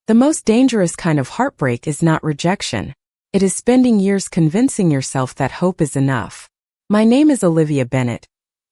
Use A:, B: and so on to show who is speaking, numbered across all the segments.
A: The most dangerous kind of heartbreak is not rejection. It is spending years convincing yourself that hope is enough. My name is Olivia Bennett,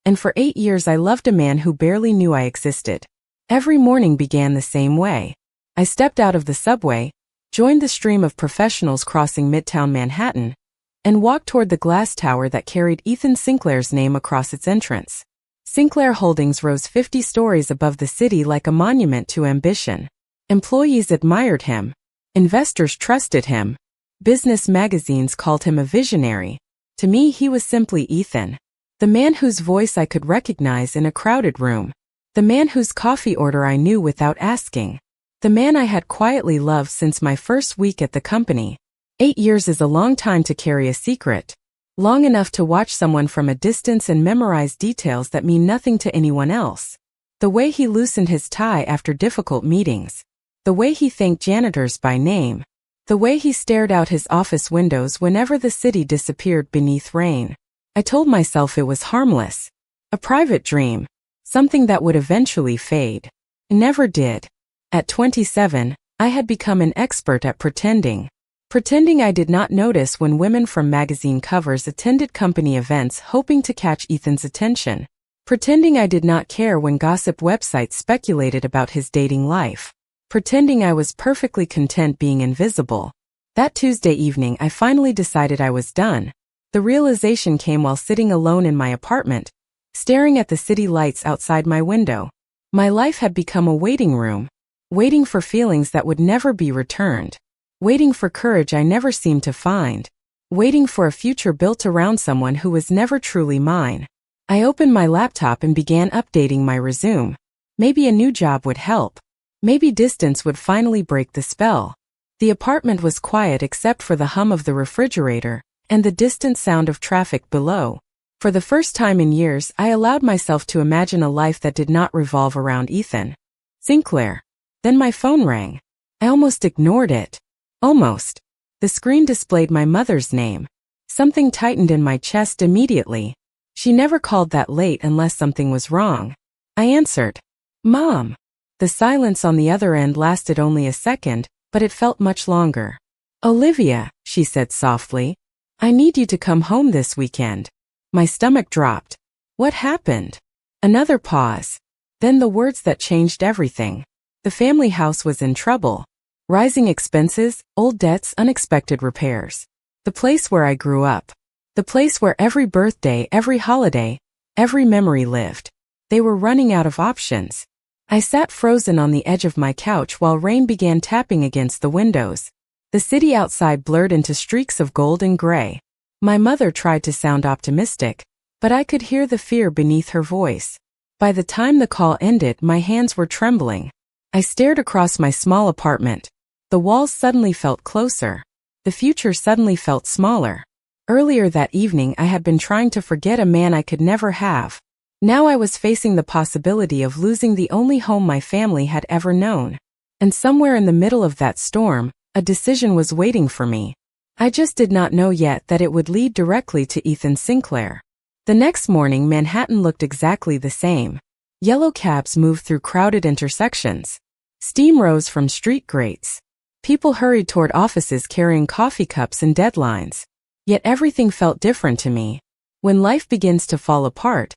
A: and for 8 years I loved a man who barely knew I existed. Every morning began the same way. I stepped out of the subway, joined the stream of professionals crossing Midtown Manhattan, and walked toward the glass tower that carried Ethan Sinclair's name across its entrance. Sinclair Holdings rose 50 stories above the city like a monument to ambition. Employees admired him. Investors trusted him. Business magazines called him a visionary. To me, he was simply Ethan. The man whose voice I could recognize in a crowded room. The man whose coffee order I knew without asking. The man I had quietly loved since my first week at the company. 8 years is a long time to carry a secret. Long enough to watch someone from a distance and memorize details that mean nothing to anyone else. The way he loosened his tie after difficult meetings. The way he thanked janitors by name. The way he stared out his office windows whenever the city disappeared beneath rain. I told myself it was harmless. A private dream. Something that would eventually fade. It never did. At 27, I had become an expert at pretending. Pretending I did not notice when women from magazine covers attended company events hoping to catch Ethan's attention. Pretending I did not care when gossip websites speculated about his dating life. Pretending I was perfectly content being invisible. That Tuesday evening I finally decided I was done. The realization came while sitting alone in my apartment, staring at the city lights outside my window. My life had become a waiting room. Waiting for feelings that would never be returned. Waiting for courage I never seemed to find. Waiting for a future built around someone who was never truly mine. I opened my laptop and began updating my resume. Maybe a new job would help. Maybe distance would finally break the spell. The apartment was quiet except for the hum of the refrigerator and the distant sound of traffic below. For the first time in years, I allowed myself to imagine a life that did not revolve around Ethan Sinclair. Then my phone rang. I almost ignored it. Almost. The screen displayed my mother's name. Something tightened in my chest immediately. She never called that late unless something was wrong. I answered. Mom. The silence on the other end lasted only a second, but it felt much longer. Olivia, she said softly. I need you to come home this weekend. My stomach dropped. What happened? Another pause. Then the words that changed everything. The family house was in trouble. Rising expenses, old debts, unexpected repairs. The place where I grew up. The place where every birthday, every holiday, every memory lived. They were running out of options. I sat frozen on the edge of my couch while rain began tapping against the windows. The city outside blurred into streaks of gold and gray. My mother tried to sound optimistic, but I could hear the fear beneath her voice. By the time the call ended, my hands were trembling. I stared across my small apartment. The walls suddenly felt closer. The future suddenly felt smaller. Earlier that evening I had been trying to forget a man I could never have. Now I was facing the possibility of losing the only home my family had ever known. And somewhere in the middle of that storm, a decision was waiting for me. I just did not know yet that it would lead directly to Ethan Sinclair. The next morning Manhattan looked exactly the same. Yellow cabs moved through crowded intersections. Steam rose from street grates. People hurried toward offices carrying coffee cups and deadlines. Yet everything felt different to me. When life begins to fall apart,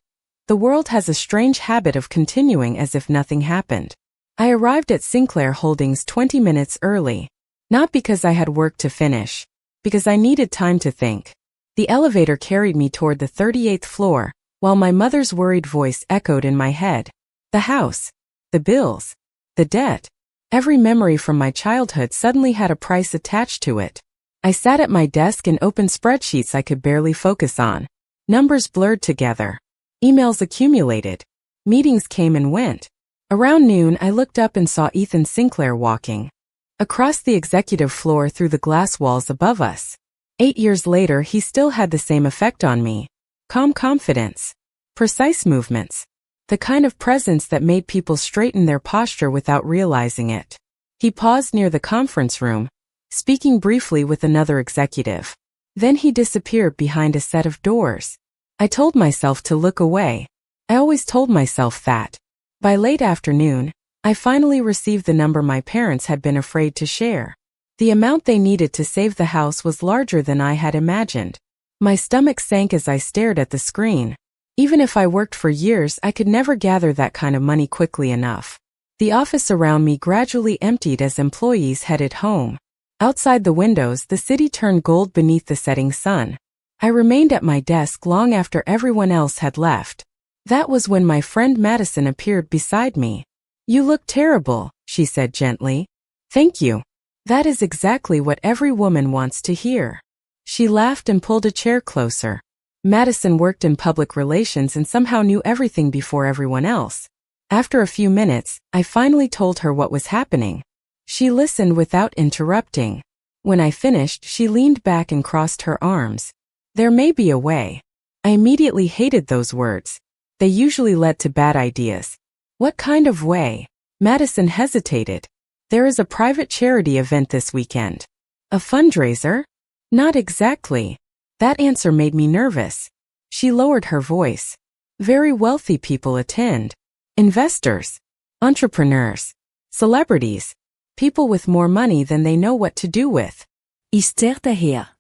A: the world has a strange habit of continuing as if nothing happened. I arrived at Sinclair Holdings 20 minutes early. Not because I had work to finish, because I needed time to think. The elevator carried me toward the 38th floor, while my mother's worried voice echoed in my head. The house, the bills, the debt. Every memory from my childhood suddenly had a price attached to it. I sat at my desk and opened spreadsheets I could barely focus on. Numbers blurred together. Emails accumulated. Meetings came and went. Around noon, I looked up and saw Ethan Sinclair walking across the executive floor through the glass walls above us. 8 years later, he still had the same effect on me. Calm confidence. Precise movements. The kind of presence that made people straighten their posture without realizing it. He paused near the conference room, speaking briefly with another executive. Then he disappeared behind a set of doors. I told myself to look away. I always told myself that. By late afternoon, I finally received the number my parents had been afraid to share. The amount they needed to save the house was larger than I had imagined. My stomach sank as I stared at the screen. Even if I worked for years, I could never gather that kind of money quickly enough. The office around me gradually emptied as employees headed home. Outside the windows, the city turned gold beneath the setting sun. I remained at my desk long after everyone else had left. That was when my friend Madison appeared beside me. "You look terrible," she said gently. "Thank you. That is exactly what every woman wants to hear." She laughed and pulled a chair closer. Madison worked in public relations and somehow knew everything before everyone else. After a few minutes, I finally told her what was happening. She listened without interrupting. When I finished, she leaned back and crossed her arms. "There may be a way." I immediately hated those words. They usually led to bad ideas. "What kind of way?" Madison hesitated. "There is a private charity event this weekend." "A fundraiser?" "Not exactly." That answer made me nervous. She lowered her voice. "Very wealthy people attend. Investors, entrepreneurs, celebrities, people with more money than they know what to do with."
B: Ich zerrte her.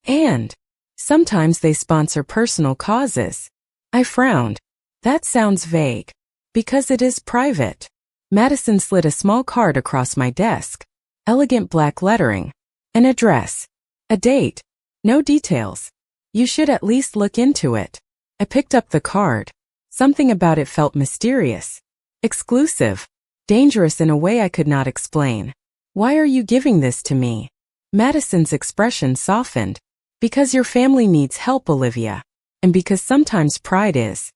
A: "And sometimes they sponsor personal causes." I frowned. "That sounds vague." "Because it is private." Madison slid a small card across my desk. Elegant black lettering. An address. A date. No details. "You should at least look into it." I picked up the card. Something about it felt mysterious. Exclusive. Dangerous in a way I could not explain. "Why are you giving this to me?" Madison's expression softened. "Because your family needs help, Olivia. And because sometimes pride is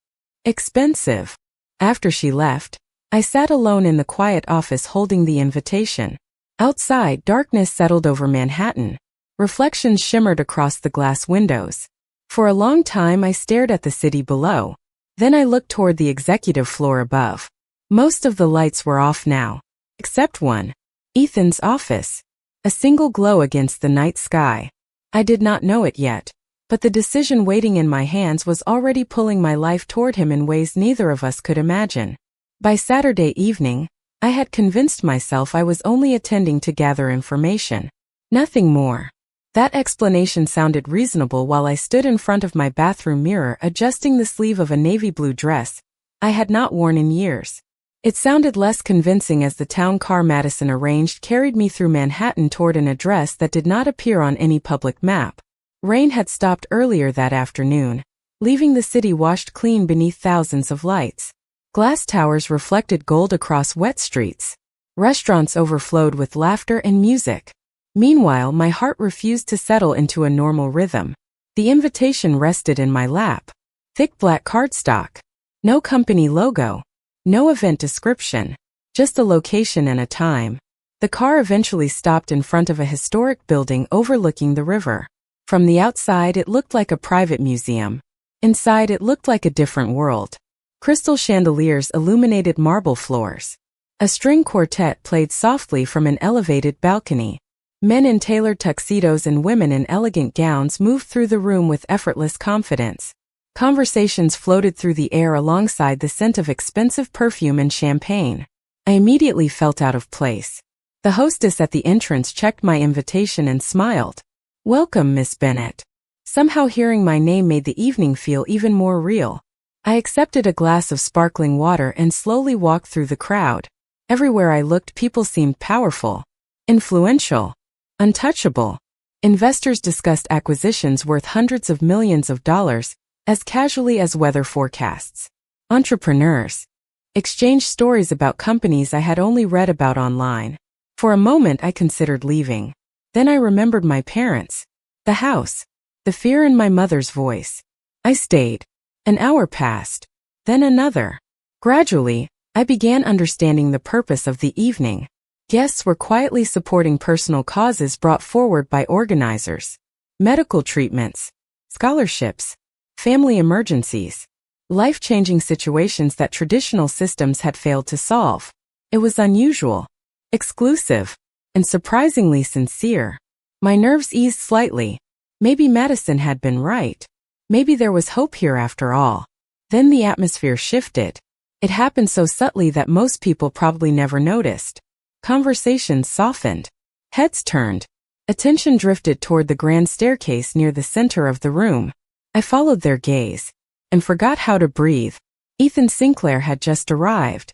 A: expensive." After she left, I sat alone in the quiet office holding the invitation. Outside, darkness settled over Manhattan. Reflections shimmered across the glass windows. For a long time I stared at the city below. Then I looked toward the executive floor above. Most of the lights were off now. Except one. Ethan's office. A single glow against the night sky. I did not know it yet, but the decision waiting in my hands was already pulling my life toward him in ways neither of us could imagine. By Saturday evening, I had convinced myself I was only attending to gather information. Nothing more. That explanation sounded reasonable while I stood in front of my bathroom mirror adjusting the sleeve of a navy blue dress I had not worn in years. It sounded less convincing as the town car Madison arranged carried me through Manhattan toward an address that did not appear on any public map. Rain had stopped earlier that afternoon, leaving the city washed clean beneath thousands of lights. Glass towers reflected gold across wet streets. Restaurants overflowed with laughter and music. Meanwhile, my heart refused to settle into a normal rhythm. The invitation rested in my lap. Thick black cardstock. No company logo. No event description. Just a location and a time. The car eventually stopped in front of a historic building overlooking the river. From the outside, it looked like a private museum. Inside, it looked like a different world. Crystal chandeliers illuminated marble floors. A string quartet played softly from an elevated balcony. Men in tailored tuxedos and women in elegant gowns moved through the room with effortless confidence. Conversations floated through the air alongside the scent of expensive perfume and champagne. I immediately felt out of place. The hostess at the entrance checked my invitation and smiled. "Welcome, Miss Bennett." Somehow hearing my name made the evening feel even more real. I accepted a glass of sparkling water and slowly walked through the crowd. Everywhere I looked, people seemed powerful, influential, untouchable. Investors discussed acquisitions worth hundreds of millions of dollars as casually as weather forecasts. Entrepreneurs exchanged stories about companies I had only read about online. For a moment I considered leaving. Then I remembered my parents, the house, the fear in my mother's voice. I stayed. An hour passed, then another. Gradually, I began understanding the purpose of the evening. Guests were quietly supporting personal causes brought forward by organizers. Medical treatments, scholarships, family emergencies, life-changing situations that traditional systems had failed to solve. It was unusual, exclusive, and surprisingly sincere. My nerves eased slightly. Maybe Madison had been right. Maybe there was hope here after all. Then the atmosphere shifted. It happened so subtly that most people probably never noticed. Conversations softened. Heads turned. Attention drifted toward the grand staircase near the center of the room. I followed their gaze and forgot how to breathe. Ethan Sinclair had just arrived.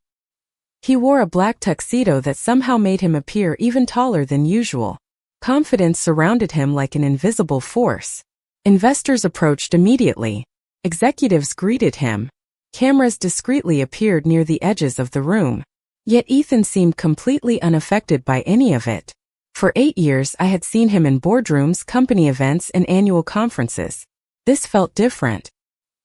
A: He wore a black tuxedo that somehow made him appear even taller than usual. Confidence surrounded him like an invisible force. Investors approached immediately. Executives greeted him. Cameras discreetly appeared near the edges of the room. Yet Ethan seemed completely unaffected by any of it. For 8 years I had seen him in boardrooms, company events, and annual conferences. This felt different.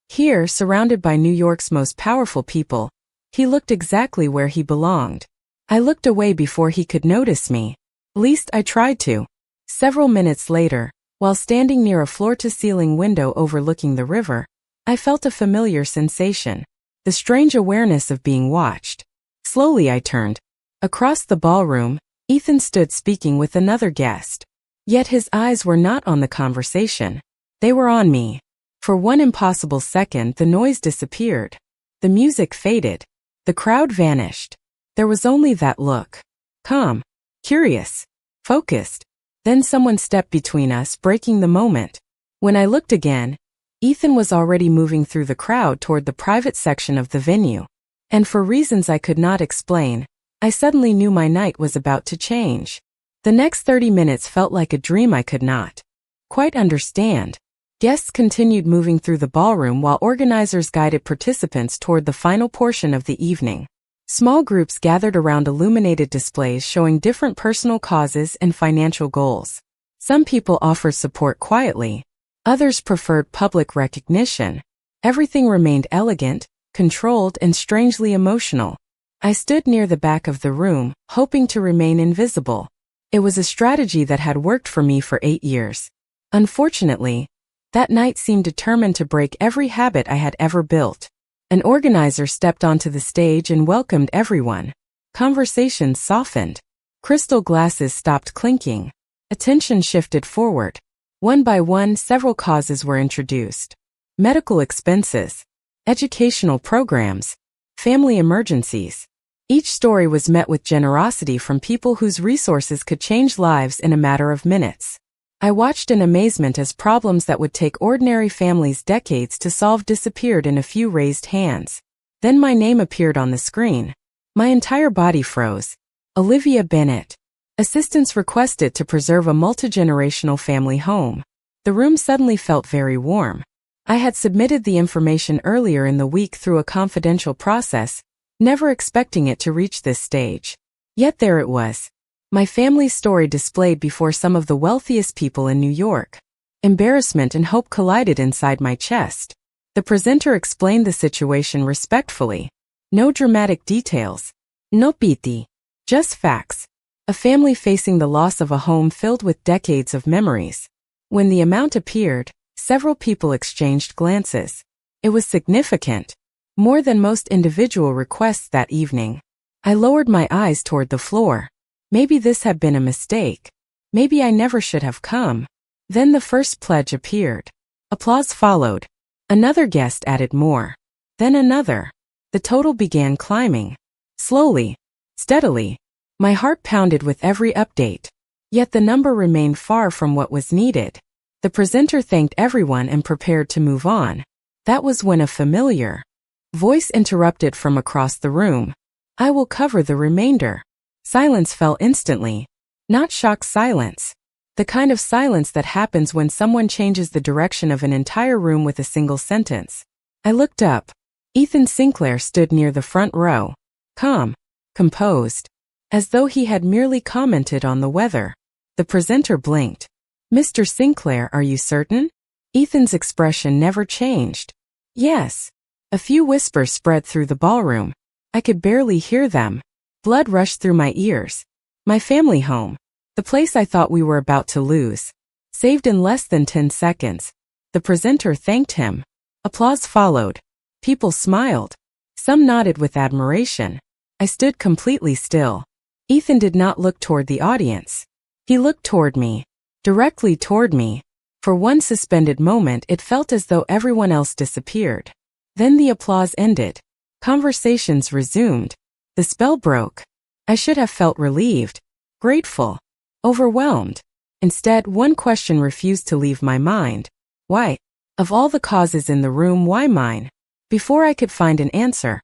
A: Here, surrounded by New York's most powerful people, he looked exactly where he belonged. I looked away before he could notice me. Least I tried to. Several minutes later, while standing near a floor-to-ceiling window overlooking the river, I felt a familiar sensation, the strange awareness of being watched. Slowly I turned. Across the ballroom, Ethan stood speaking with another guest. Yet his eyes were not on the conversation. They were on me. For one impossible second, the noise disappeared. The music faded. The crowd vanished. There was only that look. Calm, curious, focused. Then someone stepped between us, breaking the moment. When I looked again, Ethan was already moving through the crowd toward the private section of the venue. And for reasons I could not explain, I suddenly knew my night was about to change. The next 30 minutes felt like a dream I could not quite understand. Guests continued moving through the ballroom while organizers guided participants toward the final portion of the evening. Small groups gathered around illuminated displays showing different personal causes and financial goals. Some people offered support quietly. Others preferred public recognition. Everything remained elegant, controlled, and strangely emotional. I stood near the back of the room, hoping to remain invisible. It was a strategy that had worked for me for 8 years. Unfortunately, that night seemed determined to break every habit I had ever built. An organizer stepped onto the stage and welcomed everyone. Conversations softened. Crystal glasses stopped clinking. Attention shifted forward. One by one, several causes were introduced. Medical expenses, educational programs, family emergencies. Each story was met with generosity from people whose resources could change lives in a matter of minutes. I watched in amazement as problems that would take ordinary families decades to solve disappeared in a few raised hands. Then my name appeared on the screen. My entire body froze. Olivia Bennett. Assistance requested to preserve a multi-generational family home. The room suddenly felt very warm. I had submitted the information earlier in the week through a confidential process, never expecting it to reach this stage. Yet there it was. My family's story displayed before some of the wealthiest people in New York. Embarrassment and hope collided inside my chest. The presenter explained the situation respectfully. No dramatic details. No pity. Just facts. A family facing the loss of a home filled with decades of memories. When the amount appeared, several people exchanged glances. It was significant. More than most individual requests that evening. I lowered my eyes toward the floor. Maybe this had been a mistake. Maybe I never should have come. Then the first pledge appeared. Applause followed. Another guest added more. Then another. The total began climbing. Slowly. Steadily. My heart pounded with every update. Yet the number remained far from what was needed. The presenter thanked everyone and prepared to move on. That was when a familiar voice interrupted from across the room. I will cover the remainder. Silence fell instantly. Not shocked silence. The kind of silence that happens when someone changes the direction of an entire room with a single sentence. I looked up. Ethan Sinclair stood near the front row. Calm. Composed. As though he had merely commented on the weather. The presenter blinked. Mr. Sinclair, are you certain? Ethan's expression never changed. Yes. A few whispers spread through the ballroom. I could barely hear them. Blood rushed through my ears. My family home. The place I thought we were about to lose. Saved in less than 10 seconds. The presenter thanked him. Applause followed. People smiled. Some nodded with admiration. I stood completely still. Ethan did not look toward the audience. He looked toward me. Directly toward me. For one suspended moment it felt as though everyone else disappeared. Then the applause ended. Conversations resumed. The spell broke. I should have felt relieved, grateful, overwhelmed. Instead, one question refused to leave my mind. Why? Of all the causes in the room, why mine? Before I could find an answer,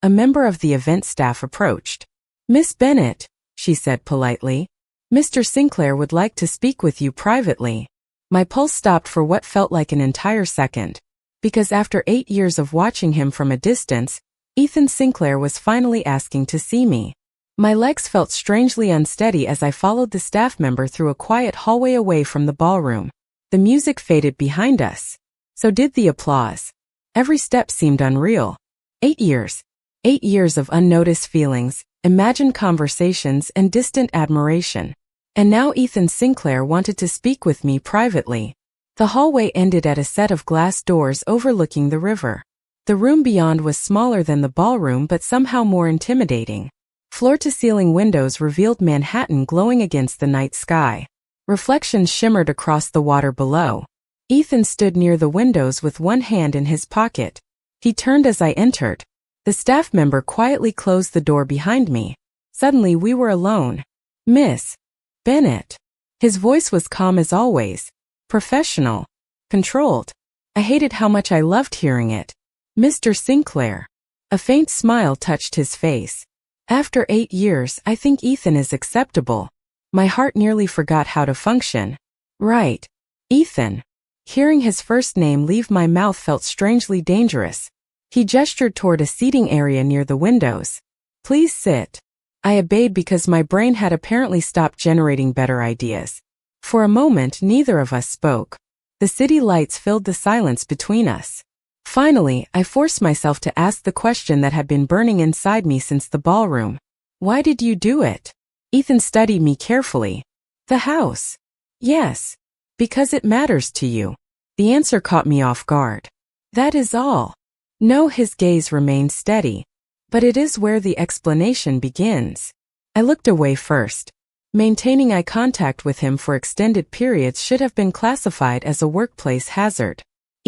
A: a member of the event staff approached. "Miss Bennett," she said politely, "Mr. Sinclair would like to speak with you privately." My pulse stopped for what felt like an entire second. Because after 8 years of watching him from a distance, Ethan Sinclair was finally asking to see me. My legs felt strangely unsteady as I followed the staff member through a quiet hallway away from the ballroom. The music faded behind us. So did the applause. Every step seemed unreal. 8 years. 8 years of unnoticed feelings, imagined conversations, and distant admiration. And now Ethan Sinclair wanted to speak with me privately. The hallway ended at a set of glass doors overlooking the river. The room beyond was smaller than the ballroom but somehow more intimidating. Floor-to-ceiling windows revealed Manhattan glowing against the night sky. Reflections shimmered across the water below. Ethan stood near the windows with one hand in his pocket. He turned as I entered. The staff member quietly closed the door behind me. Suddenly we were alone. "Miss Bennett." His voice was calm as always. Professional. Controlled. I hated how much I loved hearing it. "Mr. Sinclair." A faint smile touched his face. After 8 years, I think Ethan is acceptable. My heart nearly forgot how to function. Right. Ethan. Hearing his first name leave my mouth felt strangely dangerous. He gestured toward a seating area near the windows. "Please sit." I obeyed because my brain had apparently stopped generating better ideas. For a moment, neither of us spoke. The city lights filled the silence between us. Finally, I forced myself to ask the question that had been burning inside me since the ballroom. "Why did you do it?" Ethan studied me carefully. "The house." "Yes. Because it matters to you." The answer caught me off guard. "That is all." No, his gaze remained steady. "But it is where the explanation begins." I looked away first. Maintaining eye contact with him for extended periods should have been classified as a workplace hazard.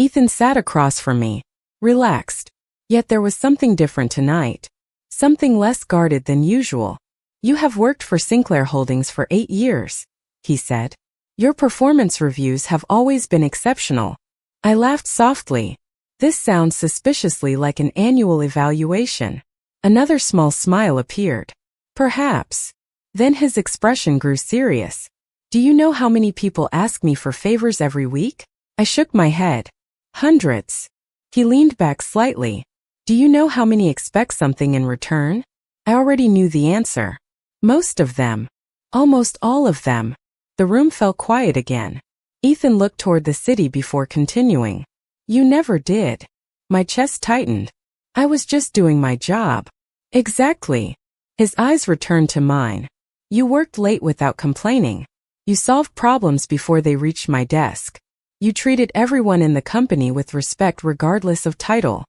A: Ethan sat across from me, relaxed. Yet there was something different tonight. Something less guarded than usual. "You have worked for Sinclair Holdings for 8 years, he said. "Your performance reviews have always been exceptional." I laughed softly. This sounds suspiciously like an annual evaluation. Another small smile appeared. "Perhaps." Then his expression grew serious. "Do you know how many people ask me for favors every week?" I shook my head. "Hundreds." He leaned back slightly. "Do you know how many expect something in return?" I already knew the answer. "Most of them." "Almost all of them." The room fell quiet again. Ethan looked toward the city before continuing. "You never did." My chest tightened. "I was just doing my job." "Exactly." His eyes returned to mine. "You worked late without complaining. You solved problems before they reached my desk. You treated everyone in the company with respect regardless of title."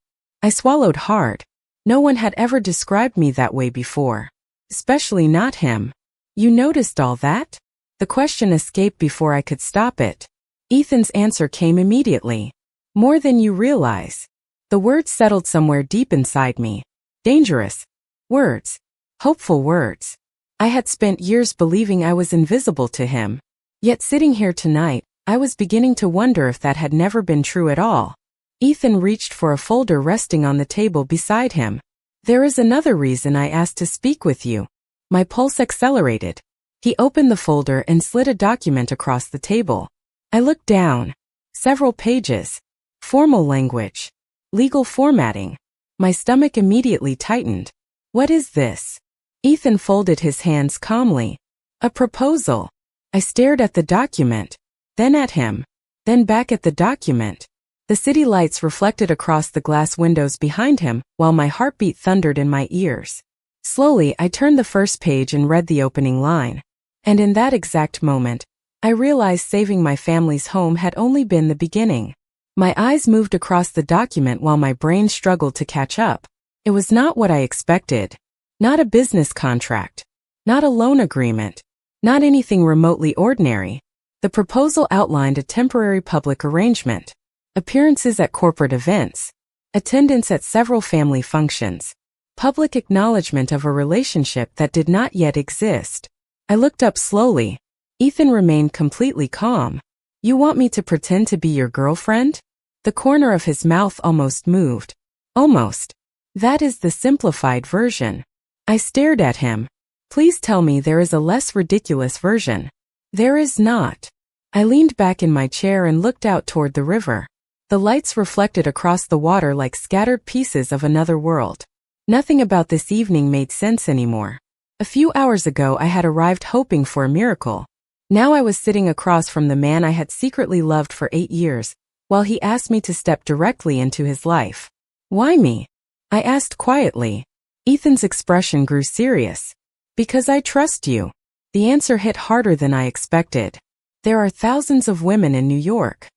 A: I swallowed hard. No one had ever described me that way before. Especially not him. "You noticed all that?" The question escaped before I could stop it. Ethan's answer came immediately. "More than you realize." The words settled somewhere deep inside me. Dangerous words. Hopeful words. I had spent years believing I was invisible to him. Yet sitting here tonight, I was beginning to wonder if that had never been true at all. Ethan reached for a folder resting on the table beside him. "There is another reason I asked to speak with you." My pulse accelerated. He opened the folder and slid a document across the table. I looked down. Several pages. Formal language. Legal formatting. My stomach immediately tightened. "What is this?" Ethan folded his hands calmly. "A proposal." I stared at the document. Then at him. Then back at the document. The city lights reflected across the glass windows behind him, while my heartbeat thundered in my ears. Slowly, I turned the first page and read the opening line. And in that exact moment, I realized saving my family's home had only been the beginning. My eyes moved across the document while my brain struggled to catch up. It was not what I expected. Not a business contract. Not a loan agreement. Not anything remotely ordinary. The proposal outlined a temporary public arrangement. Appearances at corporate events. attendance at several family functions, public acknowledgement of a relationship that did not yet exist. I looked up slowly. Ethan remained completely calm. You want me to pretend to be your girlfriend? The corner of his mouth almost moved. Almost. That is the simplified version. I stared at him. Please tell me there is a less ridiculous version. There is not. I leaned back in my chair and looked out toward the river. The lights reflected across the water like scattered pieces of another world. Nothing about this evening made sense anymore. A few hours ago I had arrived hoping for a miracle. Now I was sitting across from the man I had secretly loved for 8 years, while he asked me to step directly into his life. Why me? I asked quietly. Ethan's expression grew serious. Because I trust you. The answer hit harder than I expected. There are thousands of women in New York.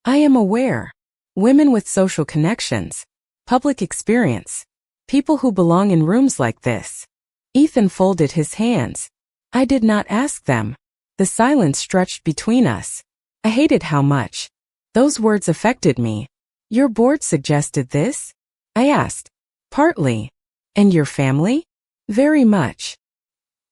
A: I am aware. Women with social connections, public experience, people who belong in rooms like this. Ethan folded his hands. I did not ask them. The silence stretched between us. I hated how much those words affected me. Your board suggested this? I asked. Partly. And your family? Very much.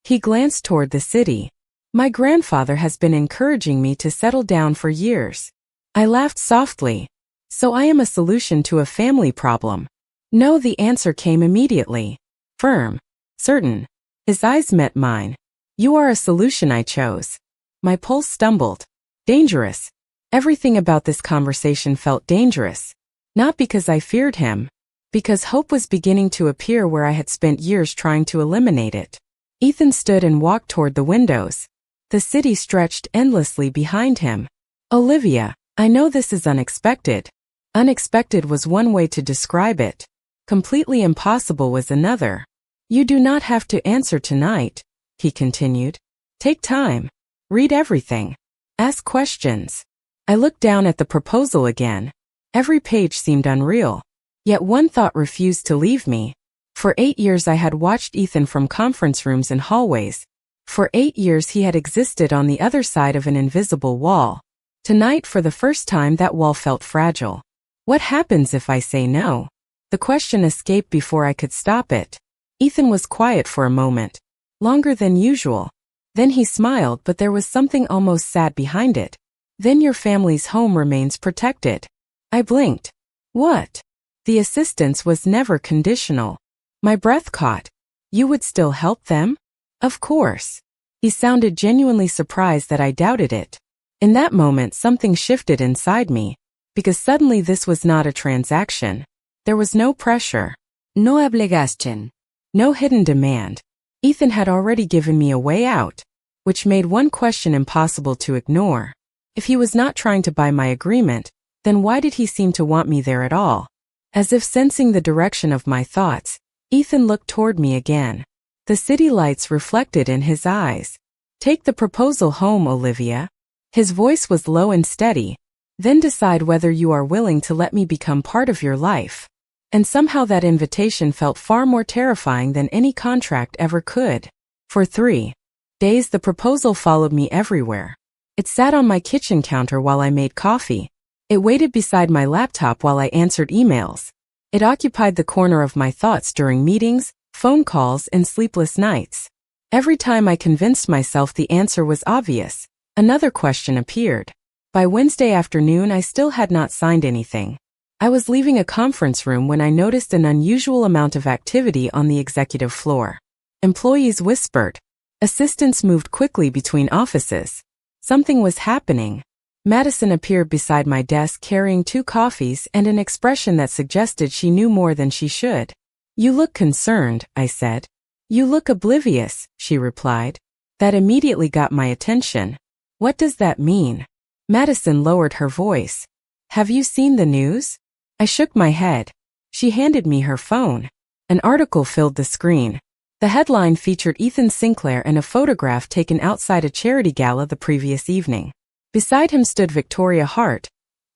A: He glanced toward the city. My grandfather has been encouraging me to settle down for years. I laughed softly. So I am a solution to a family problem. No, the answer came immediately. Firm. Certain. His eyes met mine. You are a solution I chose. My pulse stumbled. Dangerous. Everything about this conversation felt dangerous. Not because I feared him. Because hope was beginning to appear where I had spent years trying to eliminate it. Ethan stood and walked toward the windows. The city stretched endlessly behind him. Olivia, I know this is unexpected. Unexpected was one way to describe it. Completely impossible was another. You do not have to answer tonight, he continued. Take time. Read everything. Ask questions. I looked down at the proposal again. Every page seemed unreal. Yet one thought refused to leave me. For 8 years I had watched Ethan from conference rooms and hallways. For 8 years he had existed on the other side of an invisible wall. Tonight, for the first time, that wall felt fragile. What happens if I say no? The question escaped before I could stop it. Ethan was quiet for a moment. Longer than usual. Then he smiled, but there was something almost sad behind it. Then your family's home remains protected. I blinked. What? The assistance was never conditional. My breath caught. You would still help them? Of course. He sounded genuinely surprised that I doubted it. In that moment something shifted inside me. Because suddenly this was not a transaction. There was no pressure. No obligación. No hidden demand. Ethan had already given me a way out, which made one question impossible to ignore. If he was not trying to buy my agreement, then why did he seem to want me there at all? As if sensing the direction of my thoughts, Ethan looked toward me again. The city lights reflected in his eyes. Take the proposal home, Olivia. His voice was low and steady. Then decide whether you are willing to let me become part of your life. And somehow that invitation felt far more terrifying than any contract ever could. For 3 days the proposal followed me everywhere. It sat on my kitchen counter while I made coffee. It waited beside my laptop while I answered emails. It occupied the corner of my thoughts during meetings, phone calls, and sleepless nights. Every time I convinced myself the answer was obvious, another question appeared. By Wednesday afternoon I still had not signed anything. I was leaving a conference room when I noticed an unusual amount of activity on the executive floor. Employees whispered. Assistants moved quickly between offices. Something was happening. Madison appeared beside my desk carrying 2 coffees and an expression that suggested she knew more than she should. You look concerned, I said. You look oblivious, she replied. That immediately got my attention. What does that mean? Madison lowered her voice. Have you seen the news? I shook my head. She handed me her phone. An article filled the screen. The headline featured Ethan Sinclair and a photograph taken outside a charity gala the previous evening. Beside him stood Victoria Hart,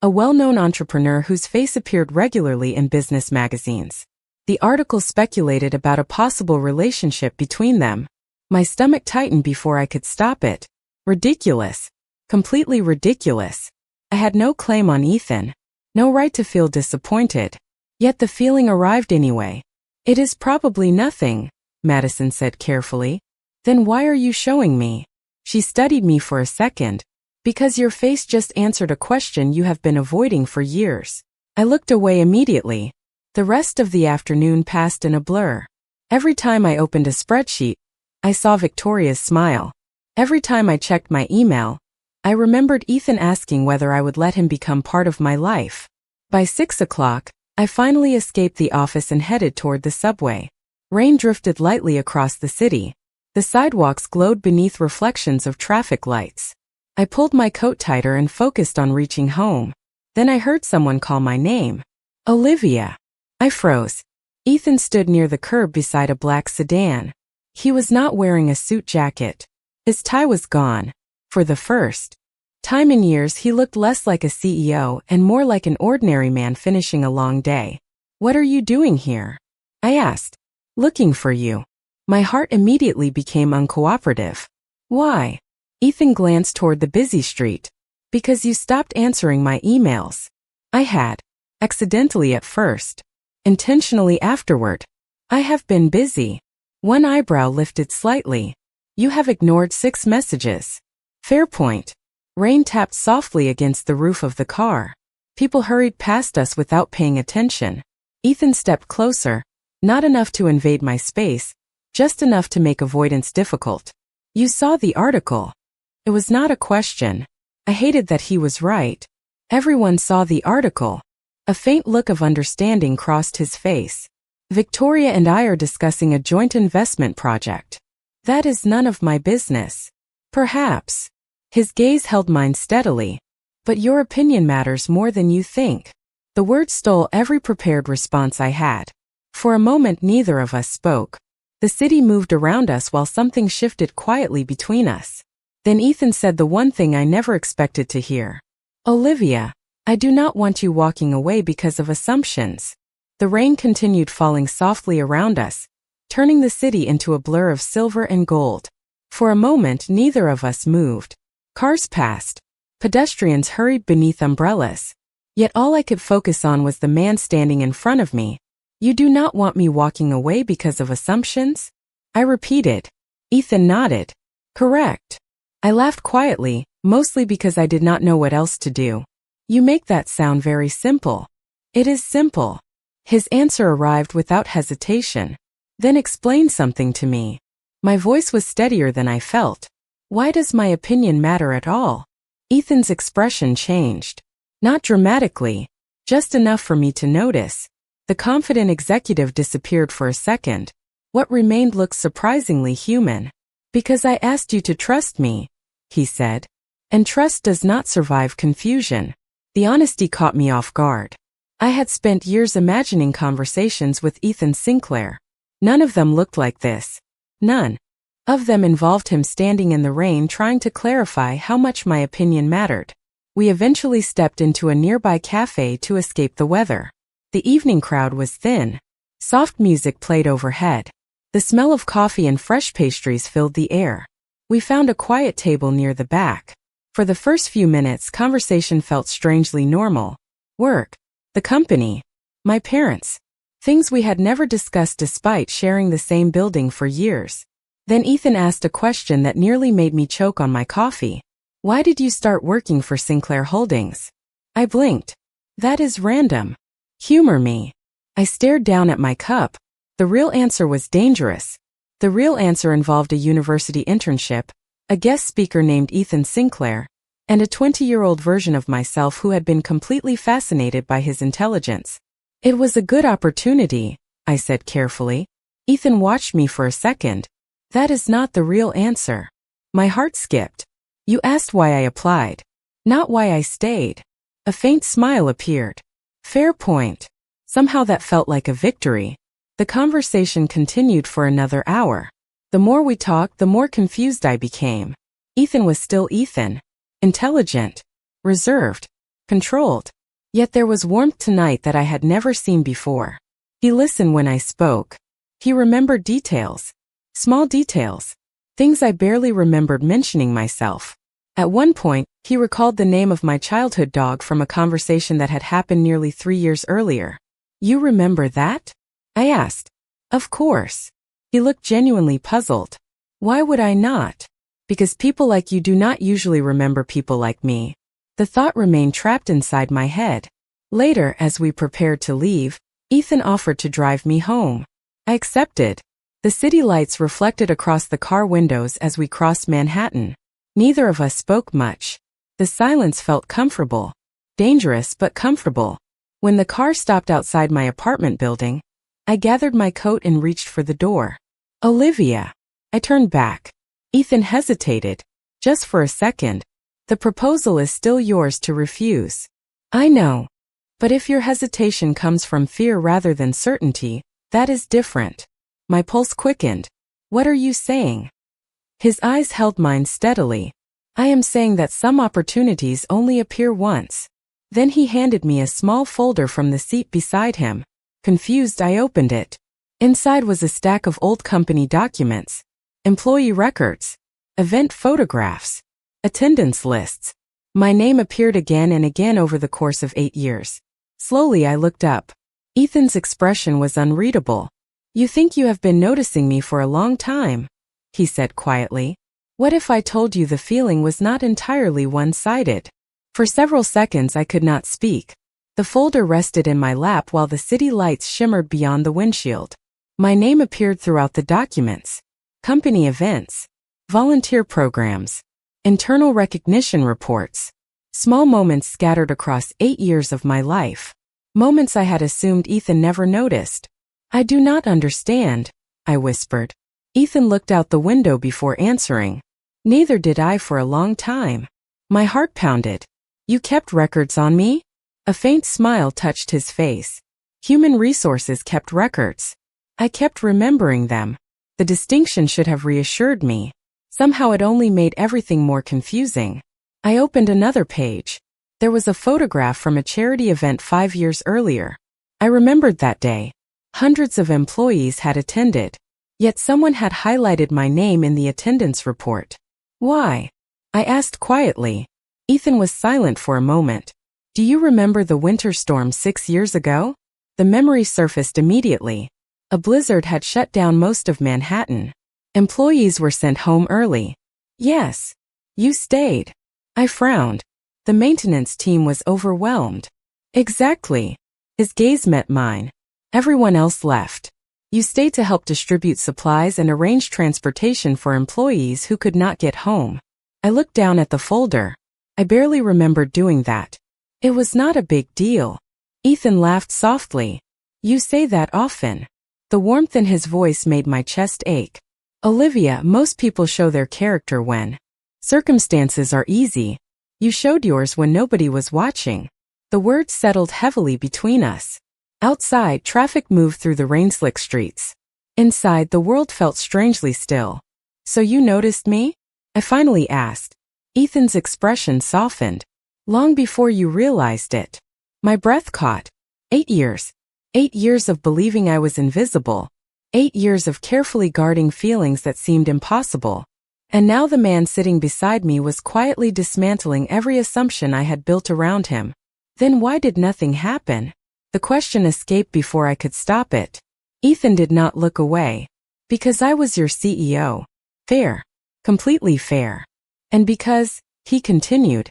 A: a well-known entrepreneur whose face appeared regularly in business magazines. The article speculated about a possible relationship between them. My stomach tightened before I could stop it. Ridiculous. Completely ridiculous. I had no claim on Ethan. No right to feel disappointed. Yet the feeling arrived anyway. It is probably nothing, Madison said carefully. Then why are you showing me? She studied me for a second. Because your face just answered a question you have been avoiding for years. I looked away immediately. The rest of the afternoon passed in a blur. Every time I opened a spreadsheet, I saw Victoria's smile. Every time I checked my email, I remembered Ethan asking whether I would let him become part of my life. By 6 o'clock, I finally escaped the office and headed toward the subway. Rain drifted lightly across the city. The sidewalks glowed beneath reflections of traffic lights. I pulled my coat tighter and focused on reaching home. Then I heard someone call my name. Olivia. I froze. Ethan stood near the curb beside a black sedan. He was not wearing a suit jacket. His tie was gone. For the first time in years, he looked less like a CEO and more like an ordinary man finishing a long day. What are you doing here? I asked. Looking for you. My heart immediately became uncooperative. Why? Ethan glanced toward the busy street. Because you stopped answering my emails. I had. Accidentally at first. Intentionally afterward. I have been busy. One eyebrow lifted slightly. You have ignored 6 messages. Fair point. Rain tapped softly against the roof of the car. People hurried past us without paying attention. Ethan stepped closer, not enough to invade my space, just enough to make avoidance difficult. You saw the article. It was not a question. I hated that he was right. Everyone saw the article. A faint look of understanding crossed his face. Victoria and I are discussing a joint investment project. That is none of my business. Perhaps. His gaze held mine steadily. But your opinion matters more than you think. The words stole every prepared response I had. For a moment neither of us spoke. The city moved around us while something shifted quietly between us. Then Ethan said the one thing I never expected to hear. Olivia, I do not want you walking away because of assumptions. The rain continued falling softly around us, turning the city into a blur of silver and gold. For a moment neither of us moved. Cars passed. Pedestrians hurried beneath umbrellas. Yet all I could focus on was the man standing in front of me. You do not want me walking away because of assumptions? I repeated. Ethan nodded. Correct. I laughed quietly, mostly because I did not know what else to do. You make that sound very simple. It is simple. His answer arrived without hesitation. Then explain something to me. My voice was steadier than I felt. Why does my opinion matter at all? Ethan's expression changed. Not dramatically, just enough for me to notice. The confident executive disappeared for a second. What remained looked surprisingly human. Because I asked you to trust me, he said. And trust does not survive confusion. The honesty caught me off guard. I had spent years imagining conversations with Ethan Sinclair. None of them looked like this. None of them involved him standing in the rain trying to clarify how much my opinion mattered. We eventually stepped into a nearby cafe to escape the weather. The evening crowd was thin. Soft music played overhead. The smell of coffee and fresh pastries filled the air. We found a quiet table near the back. For the first few minutes, conversation felt strangely normal. Work. The company. My parents. Things we had never discussed despite sharing the same building for years. Then Ethan asked a question that nearly made me choke on my coffee. Why did you start working for Sinclair Holdings? I blinked. That is random. Humor me. I stared down at my cup. The real answer was dangerous. The real answer involved a university internship, a guest speaker named Ethan Sinclair, and a 20-year-old version of myself who had been completely fascinated by his intelligence. It was a good opportunity, I said carefully. Ethan watched me for a second. That is not the real answer. My heart skipped. You asked why I applied, not why I stayed. A faint smile appeared. Fair point. Somehow that felt like a victory. The conversation continued for another hour. The more we talked, the more confused I became. Ethan was still Ethan. Intelligent. Reserved. Controlled. Yet there was warmth tonight that I had never seen before. He listened when I spoke. He remembered details. Small details. Things I barely remembered mentioning myself. At one point, he recalled the name of my childhood dog from a conversation that had happened nearly 3 years earlier. You remember that? I asked. Of course. He looked genuinely puzzled. Why would I not? Because people like you do not usually remember people like me. The thought remained trapped inside my head. Later, as we prepared to leave, Ethan offered to drive me home. I accepted. The city lights reflected across the car windows as we crossed Manhattan. Neither of us spoke much. The silence felt comfortable. Dangerous but comfortable. When the car stopped outside my apartment building, I gathered my coat and reached for the door. Olivia. I turned back. Ethan hesitated. Just for a second. The proposal is still yours to refuse. I know. But if your hesitation comes from fear rather than certainty, that is different. My pulse quickened. What are you saying? His eyes held mine steadily. I am saying that some opportunities only appear once. Then he handed me a small folder from the seat beside him. Confused, I opened it. Inside was a stack of old company documents, employee records, event photographs, attendance lists. My name appeared again and again over the course of 8 years. Slowly I looked up. Ethan's expression was unreadable. You think you have been noticing me for a long time, he said quietly. What if I told you the feeling was not entirely one-sided? For several seconds I could not speak. The folder rested in my lap while the city lights shimmered beyond the windshield. My name appeared throughout the documents. Company events, volunteer programs, internal recognition reports. Small moments scattered across 8 years of my life. Moments I had assumed Ethan never noticed. I do not understand, I whispered. Ethan looked out the window before answering. Neither did I for a long time. My heart pounded. You kept records on me? A faint smile touched his face. Human resources kept records. I kept remembering them. The distinction should have reassured me. Somehow it only made everything more confusing. I opened another page. There was a photograph from a charity event 5 years earlier. I remembered that day. Hundreds of employees had attended. Yet someone had highlighted my name in the attendance report. Why? I asked quietly. Ethan was silent for a moment. Do you remember the winter storm 6 years ago? The memory surfaced immediately. A blizzard had shut down most of Manhattan. Employees were sent home early. Yes. You stayed. I frowned. The maintenance team was overwhelmed. Exactly. His gaze met mine. Everyone else left. You stayed to help distribute supplies and arrange transportation for employees who could not get home. I looked down at the folder. I barely remembered doing that. It was not a big deal. Ethan laughed softly. You say that often. The warmth in his voice made my chest ache. Olivia, most people show their character when circumstances are easy. You showed yours when nobody was watching. The words settled heavily between us. Outside, traffic moved through the rain-slick streets. Inside, the world felt strangely still. So you noticed me? I finally asked. Ethan's expression softened. Long before you realized it. My breath caught. 8 years. 8 years of believing I was invisible. 8 years of carefully guarding feelings that seemed impossible. And now the man sitting beside me was quietly dismantling every assumption I had built around him. Then why did nothing happen? The question escaped before I could stop it. Ethan did not look away. Because I was your CEO. Fair. Completely fair. And because, he continued,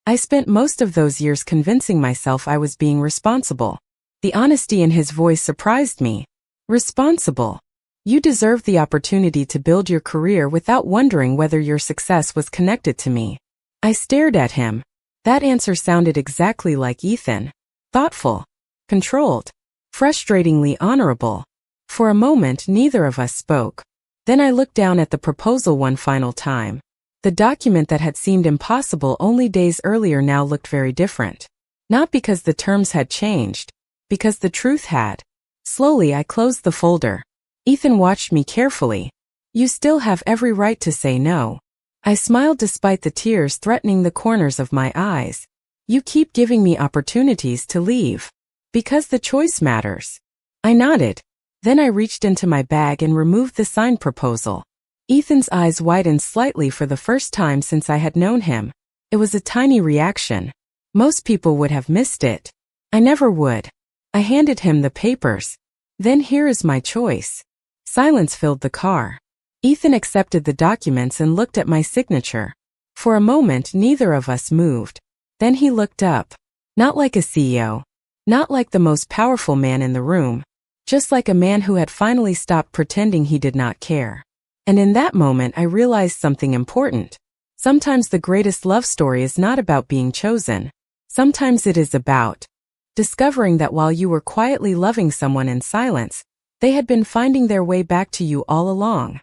A: I spent most of those years convincing myself I was being responsible. The honesty in his voice surprised me. Responsible. You deserved the opportunity to build your career without wondering whether your success was connected to me. I stared at him. That answer sounded exactly like Ethan. Thoughtful. Controlled. Frustratingly honorable. For a moment, neither of us spoke. Then I looked down at the proposal one final time. The document that had seemed impossible only days earlier now looked very different. Not because the terms had changed. Because the truth had. Slowly I closed the folder. Ethan watched me carefully. You still have every right to say no. I smiled despite the tears threatening the corners of my eyes. You keep giving me opportunities to leave. Because the choice matters. I nodded. Then I reached into my bag and removed the signed proposal. Ethan's eyes widened slightly for the first time since I had known him. It was a tiny reaction. Most people would have missed it. I never would. I handed him the papers. Then here is my choice. Silence filled the car. Ethan accepted the documents and looked at my signature. For a moment, neither of us moved. Then he looked up. Not like a CEO. Not like the most powerful man in the room. Just like a man who had finally stopped pretending he did not care. And in that moment, I realized something important. Sometimes the greatest love story is not about being chosen. Sometimes it is about discovering that while you were quietly loving someone in silence, they had been finding their way back to you all along.